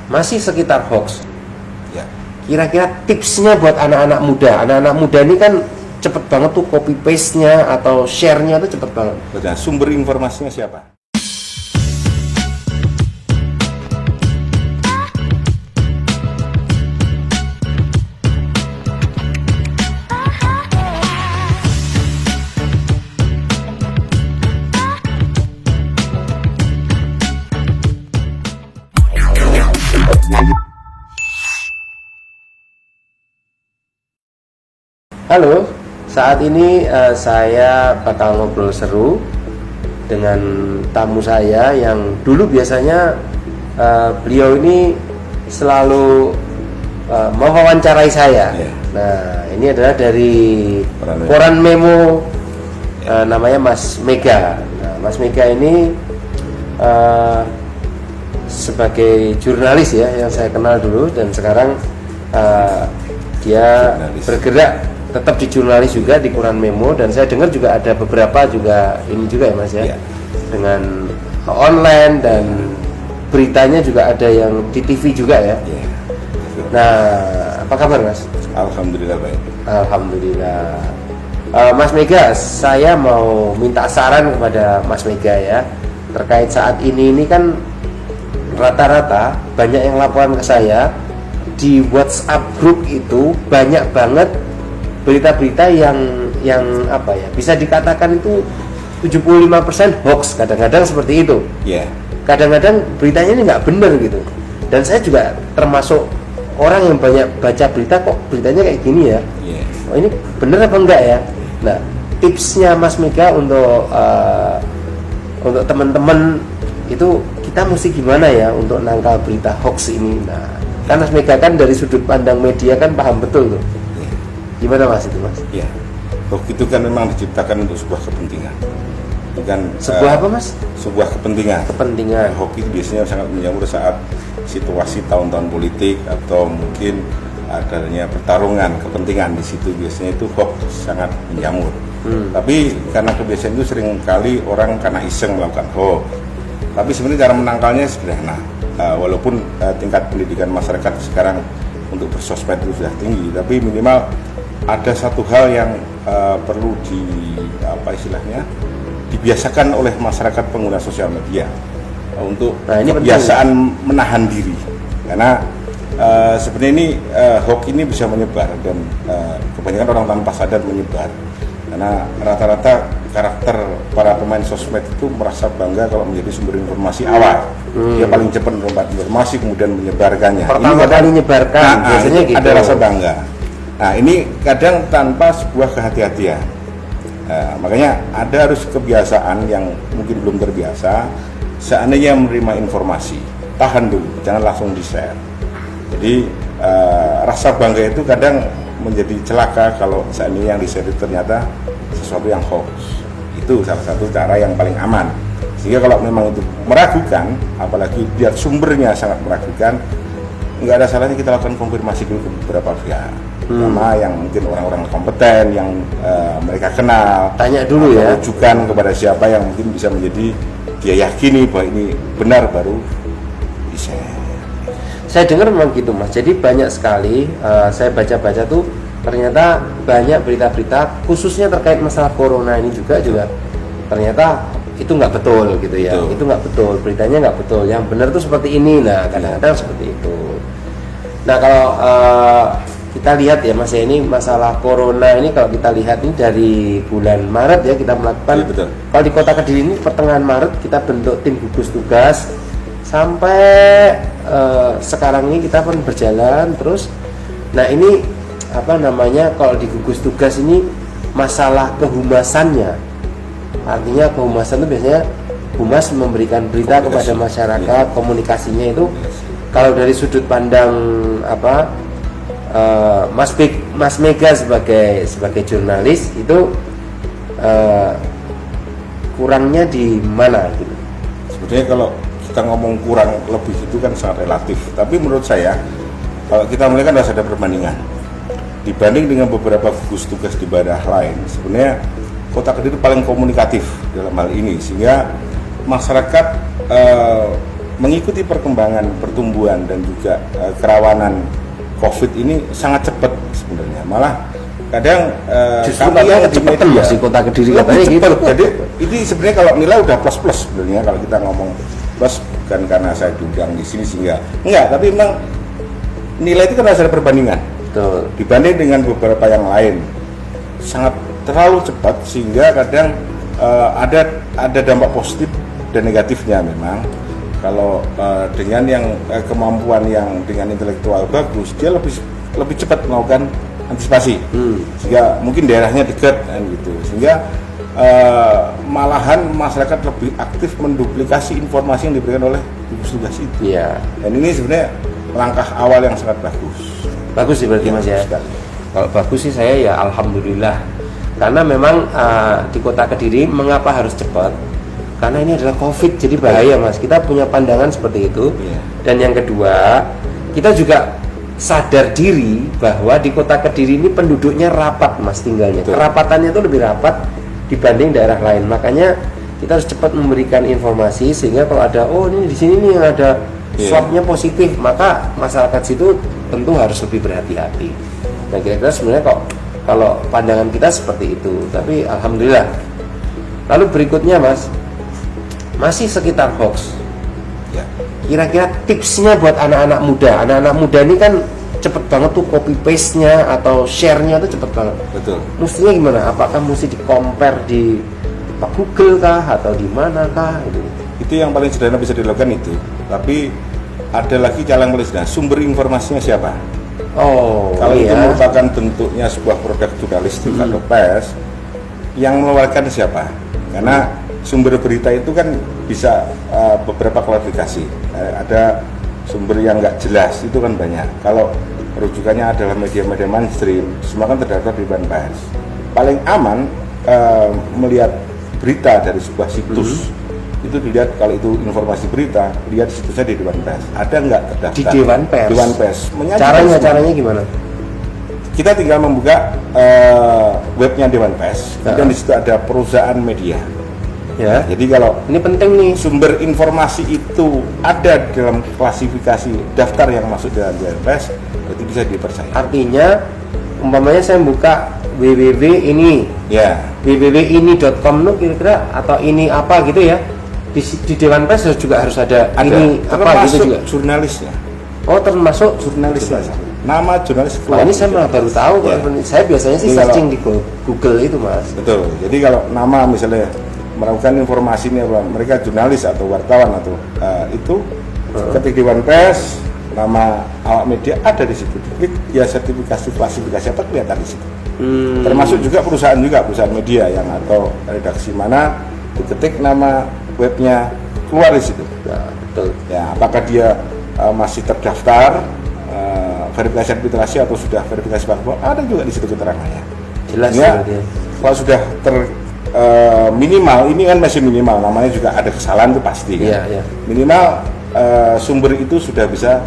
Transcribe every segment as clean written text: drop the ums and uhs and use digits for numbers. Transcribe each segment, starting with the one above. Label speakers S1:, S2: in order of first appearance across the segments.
S1: masih sekitar hoax.
S2: Ya.
S1: Kira-kira tipsnya buat anak-anak muda. Anak-anak muda ini kan cepet banget tuh copy paste-nya atau share-nya tuh cepet banget.
S2: Nah, sumber informasinya siapa?
S1: Halo, saat ini saya bakal ngobrol seru dengan tamu saya yang dulu biasanya beliau ini selalu mewawancarai saya. Nah, ini adalah dari Koran Memo, namanya Mas Mega. Nah, Mas Mega ini sebagai jurnalis ya yang saya kenal dulu, dan sekarang dia bergerak tetap di jurnalis juga di Koran Memo, dan saya dengar juga ada beberapa juga ini juga ya Mas ya, dengan online dan beritanya juga ada yang di TV juga ya. Nah, apa kabar Mas?
S2: Alhamdulillah baik.
S1: Alhamdulillah. Mas Mega, saya mau minta saran kepada Mas Mega ya, terkait saat ini kan rata-rata banyak yang laporan ke saya di WhatsApp grup itu banyak banget berita-berita yang apa ya, bisa dikatakan itu 75% hoax, kadang-kadang seperti itu. Kadang-kadang beritanya ini nggak benar gitu. Dan saya juga termasuk orang yang banyak baca berita, kok beritanya kayak gini ya. Oh, ini benar apa enggak ya? Nah, tipsnya Mas Mega untuk teman-teman itu kita mesti gimana ya untuk nangkal berita hoax ini. Nah, kan Mas Mega kan dari sudut pandang media kan paham betul tuh. Gimana Mas itu Mas?
S2: Iya, hoax itu kan memang diciptakan untuk sebuah kepentingan. Bukan
S1: sebuah apa Mas?
S2: Sebuah kepentingan.
S1: Kepentingan.
S2: Hoax itu biasanya sangat menjamur saat situasi tahun-tahun politik atau mungkin adanya pertarungan kepentingan, di situ biasanya itu hoax sangat menjamur. Tapi karena kebiasaan itu sering kali orang karena iseng melakukan hoax. Tapi sebenarnya cara menangkalnya sederhana. Walaupun tingkat pendidikan masyarakat sekarang untuk bersosmed itu sudah tinggi, tapi minimal ada satu hal yang perlu dibiasakan oleh masyarakat pengguna sosial media untuk kebiasaan menahan diri, karena sebenarnya ini hoax ini bisa menyebar, dan kebanyakan orang tanpa sadar menyebar, karena rata-rata karakter para pemain sosmed itu merasa bangga kalau menjadi sumber informasi awal. Dia paling cepat melompat informasi kemudian menyebarkannya.
S1: Pertama kali menyebarkan, biasanya gitu.
S2: Ada rasa bangga. Nah, ini kadang tanpa sebuah kehati-hatian. Makanya ada harus kebiasaan yang mungkin belum terbiasa. Seandainya menerima informasi, tahan dulu, jangan langsung di-share. Jadi rasa bangga itu kadang menjadi celaka kalau seandainya yang di-share itu ternyata sesuatu yang hoax. Itu salah satu cara yang paling aman. Sehingga kalau memang itu meragukan, apalagi lihat sumbernya sangat meragukan, nggak ada salahnya kita lakukan konfirmasi dulu ke beberapa pihak. Sama yang mungkin orang-orang kompeten yang mereka kenal,
S1: tanya dulu ya,
S2: rujukan kepada siapa yang mungkin bisa menjadi dia yakini bahwa ini benar, baru di-share.
S1: Saya dengar memang gitu Mas. Jadi banyak sekali saya baca-baca tuh ternyata banyak berita-berita khususnya terkait masalah corona ini juga ternyata itu nggak betul gitu ya. Itu nggak betul, beritanya nggak betul. Yang benar tuh seperti ini. Nah, kadang-kadang seperti itu. Nah, kalau kita lihat ya Mas, ini masalah corona ini kalau kita lihat ini dari bulan Maret ya kita melakukan. Kalau di Kota Kediri ini pertengahan Maret kita bentuk tim gugus tugas sampai sekarang ini kita pun berjalan terus. Nah, ini apa namanya, kalau di gugus tugas ini masalah kehumasannya, artinya kehumasan itu biasanya humas memberikan berita kepada masyarakat, komunikasinya itu kalau dari sudut pandang apa Mas Mega sebagai jurnalis itu kurangnya di mana gitu?
S2: Sebetulnya kalau kita ngomong kurang lebih itu kan sangat relatif, tapi menurut saya kalau kita mulai kan harus ada perbandingan. Dibanding dengan beberapa gugus tugas di daerah lain, sebenarnya Kota Kediri paling komunikatif dalam hal ini, sehingga masyarakat mengikuti perkembangan pertumbuhan dan juga kerawanan COVID ini sangat cepat sebenarnya. Malah kadang
S1: justru katanya kecepatan Mas di Kota Kediri katanya gitu.
S2: Jadi ini sebenarnya kalau nilai udah plus sebenarnya kalau kita ngomong plus, bukan karena saya diundang di sini sehingga enggak, tapi memang nilai itu kan harus ada perbandingan.
S1: Betul.
S2: Dibanding dengan beberapa yang lain sangat terlalu cepat sehingga kadang ada dampak positif dan negatifnya memang. Kalau dengan yang kemampuan yang dengan intelektual bagus, dia lebih cepat melakukan antisipasi, sehingga mungkin daerahnya dekat kan gitu, sehingga malahan masyarakat lebih aktif menduplikasi informasi yang diberikan oleh gugus tugas itu.
S1: Iya.
S2: Dan ini sebenarnya langkah awal yang sangat bagus.
S1: Bagus sih berarti Mas ya. Kalau bagus sih saya ya alhamdulillah. Karena memang di Kota Kediri mengapa harus cepat? Karena ini adalah COVID, jadi bahaya Mas. Kita punya pandangan seperti itu.
S2: Iya.
S1: Dan yang kedua, kita juga sadar diri bahwa di Kota Kediri ini penduduknya rapat Mas tinggalnya.
S2: Betul.
S1: Kerapatannya itu lebih rapat dibanding daerah lain. Makanya kita harus cepat memberikan informasi sehingga kalau ada ini di sini nih yang ada swabnya positif, maka masyarakat situ tentu harus lebih berhati-hati. Nah kira-kira sebenarnya kalau pandangan kita seperti itu, tapi alhamdulillah. Lalu berikutnya Mas, masih sekitar hoax.
S2: Ya.
S1: Kira-kira tipsnya buat anak-anak muda. Anak-anak muda ini kan cepet banget tuh copy paste-nya atau share-nya tuh cepet banget.
S2: Betul.
S1: Mestinya gimana? Apakah mesti di-compare di Google kah atau di mana kah?
S2: Itu yang paling sederhana bisa dilakukan itu. Tapi ada lagi cara yang paling sederhana. Sumber informasinya siapa? Kalau itu merupakan bentuknya sebuah produk jurnalistik atau pers, yang mengeluarkan siapa? Karena sumber berita itu kan bisa beberapa klasifikasi. Ada sumber yang nggak jelas, itu kan banyak. Kalau rujukannya adalah media-media mainstream, semua kan terdaftar di Dewan Pers. Paling aman melihat berita dari sebuah situs, itu dilihat kalau itu informasi berita, lihat situsnya di Dewan Pers. Ada nggak terdaftar?
S1: Di Dewan Pers.
S2: Dewan Pers.
S1: Caranya gimana?
S2: Kita tinggal membuka webnya Dewan Pers, dan di situ ada perusahaan media.
S1: Ya.
S2: Jadi kalau
S1: ini penting nih,
S2: sumber informasi itu ada dalam klasifikasi daftar yang masuk dalam Dewan Pers, berarti bisa dipercaya.
S1: Artinya, umpamanya saya buka www ini, www.ini.com tuh kira-kira atau ini apa gitu ya, di Dewan Pers juga harus ada ini apa gitu juga.
S2: Jurnalisnya.
S1: Oh termasuk
S2: jurnalisnya. Nama jurnalis.
S1: Ini saya malah baru tahu. Saya biasanya sih searching di Google itu Mas.
S2: Betul. Jadi kalau nama misalnya melakukan informasi ini apa, mereka jurnalis atau wartawan atau itu ketik Dewan Pers, nama awak media ada di situ. Klik ya sertifikasi klasifikasi apa kelihatan di situ. Termasuk juga perusahaan media yang atau redaksi mana diketik nama webnya keluar di situ.
S1: Ya, betul.
S2: Ya, apakah dia masih terdaftar verifikasi administrasi atau sudah verifikasi faktual, ada juga di situ keterangannya.
S1: Jelas
S2: ya. Kalau sudah minimal, ini kan masih minimal, namanya juga ada kesalahan itu pasti kan.
S1: Ya.
S2: Minimal sumber itu sudah bisa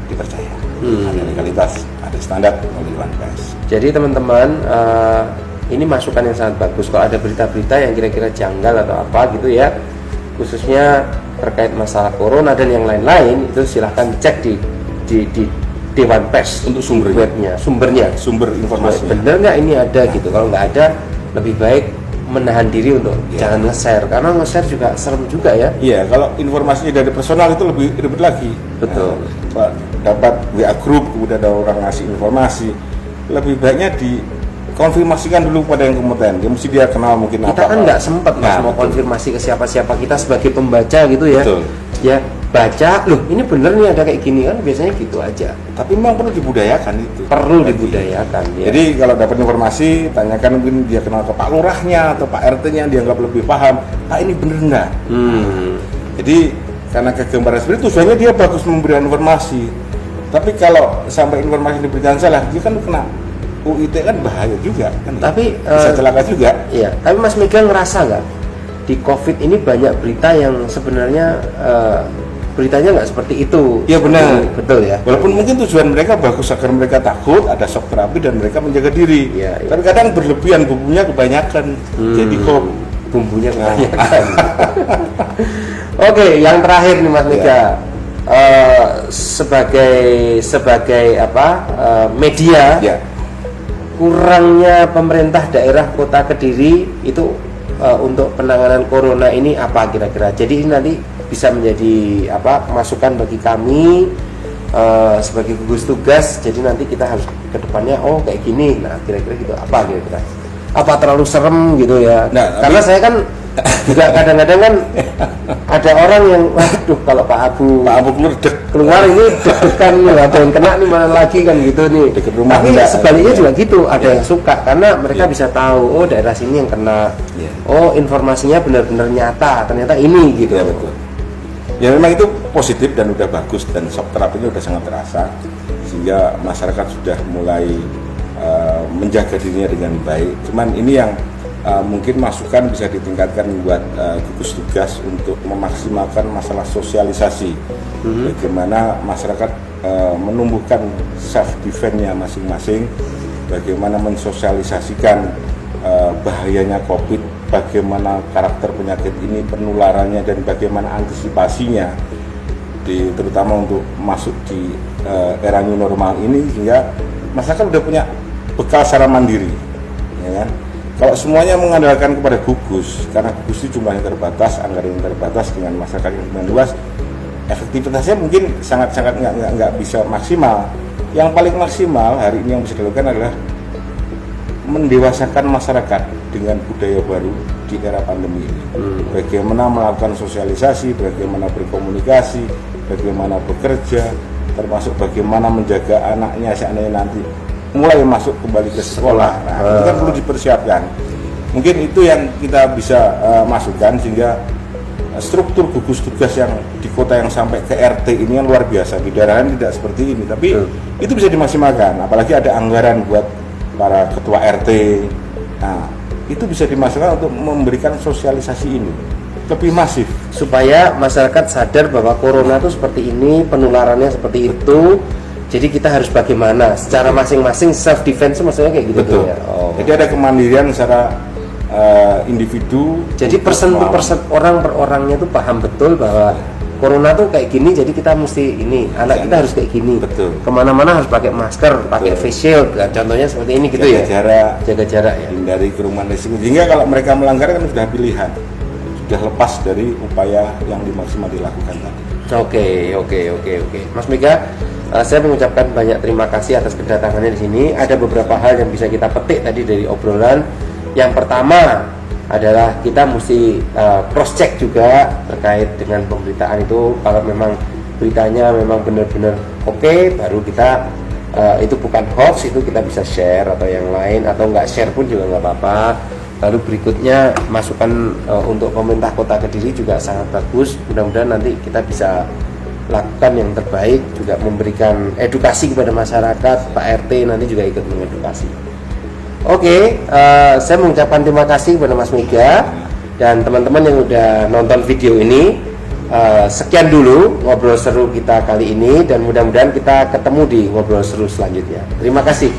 S2: dipercaya. Ada legalitas, ada standar oleh Dewan Pers.
S1: Jadi teman-teman, ini masukan yang sangat bagus. Kalau ada berita-berita yang kira-kira janggal atau apa gitu ya, khususnya terkait masalah corona dan yang lain-lain, itu silahkan cek di Dewan Pers
S2: untuk sumbernya, sumber informasinya.
S1: Bener nggak ini ada gitu? Kalau nggak ada, lebih baik menahan diri untuk jangan nge-share, karena nge-share juga serem juga ya.
S2: Iya, kalau informasinya dari personal itu lebih ribet lagi.
S1: Betul.
S2: Dapat WA group, kemudian ada orang ngasih informasi, lebih baiknya dikonfirmasikan dulu pada yang kompeten. Dia mesti dia kenal mungkin
S1: kita kan nggak sempat mau konfirmasi ke siapa-siapa, kita sebagai pembaca gitu ya.
S2: Betul.
S1: Ya baca, loh ini bener nih ada kayak gini kan, biasanya gitu aja.
S2: Tapi memang perlu dibudayakan itu.
S1: Perlu dibudayakan ya.
S2: Jadi kalau dapat informasi, tanyakan mungkin dia kenal ke Pak Lurahnya atau Pak RT-nya, dia dianggap lebih paham. Pak ini bener nggak? Jadi karena kegambaran seperti itu, tujuannya dia bagus memberikan informasi. Tapi kalau sampai informasi diberikan salah, dia kan kena UIT kan bahaya juga kan.
S1: Tapi
S2: bisa celaka juga.
S1: Iya. Tapi Mas Mega ngerasa nggak di COVID ini banyak berita yang sebenarnya beritanya nggak seperti itu.
S2: Iya benar,
S1: betul ya.
S2: Walaupun mungkin tujuan mereka bagus agar mereka takut, ada shock terapi dan mereka menjaga diri.
S1: Iya.
S2: Tapi kadang berlebihan, bumbunya kebanyakan, jadi kok
S1: bumbunya kebanyakan. Oke, yang terakhir nih Mas Mega,
S2: Ya.
S1: sebagai media,
S2: Ya.
S1: kurangnya pemerintah daerah Kota Kediri itu untuk penanganan corona ini apa kira-kira? Jadi ini nanti bisa menjadi masukan bagi kami sebagai gugus tugas. Jadi nanti kita harus ke depannya kayak gini. Nah, kira-kira gitu apa kira-kira? Apa terlalu serem gitu ya?
S2: Nah,
S1: karena saya kan juga kadang-kadang kan ada orang yang waduh kalau Pak Abu keluar ini deg-degan nih, ada yang kena nih mana lagi kan gitu nih.
S2: Deket rumah
S1: Tapi
S2: enggak,
S1: sebaliknya
S2: ya.
S1: juga gitu, ada
S2: Ya.
S1: yang suka karena mereka
S2: Ya.
S1: bisa tahu daerah sini yang kena.
S2: Ya.
S1: Informasinya benar-benar nyata, ternyata ini gitu.
S2: Ya betul. Ya memang itu positif dan udah bagus, dan shock terapinya udah sangat terasa, sehingga masyarakat sudah mulai menjaga dirinya dengan baik. Cuman ini yang mungkin masukan bisa ditingkatkan buat gugus tugas untuk memaksimalkan masalah sosialisasi. Bagaimana masyarakat menumbuhkan self defense-nya masing-masing, bagaimana mensosialisasikan bahayanya COVID, bagaimana karakter penyakit ini, penularannya, dan bagaimana antisipasinya, terutama untuk masuk di era new normal ini, sehingga masyarakat udah punya bekal secara mandiri, ya kan? Kalau semuanya mengandalkan kepada gugus, karena gugus itu jumlahnya terbatas, anggaran yang terbatas dengan masyarakat yang luas, efektivitasnya mungkin sangat-sangat nggak bisa maksimal. Yang paling maksimal hari ini yang bisa dilakukan adalah mendewasakan masyarakat dengan budaya baru di era pandemi ini. Bagaimana melakukan sosialisasi, bagaimana berkomunikasi, bagaimana bekerja, termasuk bagaimana menjaga anaknya seandainya nanti mulai masuk kembali ke sekolah. Nah, itu kan perlu dipersiapkan. Mungkin itu yang kita bisa masukkan, sehingga struktur gugus tugas yang di kota yang sampai ke RT ini yang luar biasa. Di daerah lain tidak seperti ini, tapi itu bisa dimaksimalkan. Apalagi ada anggaran buat para ketua RT. Nah, itu bisa dimasukkan untuk memberikan sosialisasi ini lebih masif,
S1: supaya masyarakat sadar bahwa corona itu seperti ini, penularannya seperti itu. Jadi kita harus bagaimana secara masing-masing self defense, maksudnya kayak gitu.
S2: betul.
S1: Ya.
S2: Jadi ada kemandirian secara individu.
S1: Jadi person to person, orang per orangnya tuh paham betul bahwa corona tuh kayak gini, jadi kita mesti ini, anak kita harus kayak gini.
S2: Betul.
S1: Kemana-mana harus pakai masker, pakai face shield. Nah, contohnya seperti ini gitu
S2: Jaga
S1: ya.
S2: jarak,
S1: Jaga jarak ya.
S2: hindari kerumunan risiko. Sehingga kalau mereka melanggar kan sudah pilihan, sudah lepas dari upaya yang dimaksimal dilakukan tadi.
S1: Oke. Mas Mega, saya mengucapkan banyak terima kasih atas kedatangannya di sini. Ada beberapa hal yang bisa kita petik tadi dari obrolan. Yang pertama adalah kita mesti cross check juga terkait dengan pemberitaan itu. Kalau memang beritanya memang benar-benar oke, baru kita itu bukan hoax, itu kita bisa share, atau yang lain, atau nggak share pun juga nggak apa-apa. Lalu berikutnya masukan untuk pemerintah Kota Kediri juga sangat bagus. Mudah-mudahan nanti kita bisa lakukan yang terbaik, juga memberikan edukasi kepada masyarakat. Pak RT nanti juga ikut mengedukasi. Oke, saya mengucapkan terima kasih kepada Mas Mega dan teman-teman yang udah nonton video ini. Sekian dulu ngobrol seru kita kali ini, dan mudah-mudahan kita ketemu di ngobrol seru selanjutnya. Terima kasih.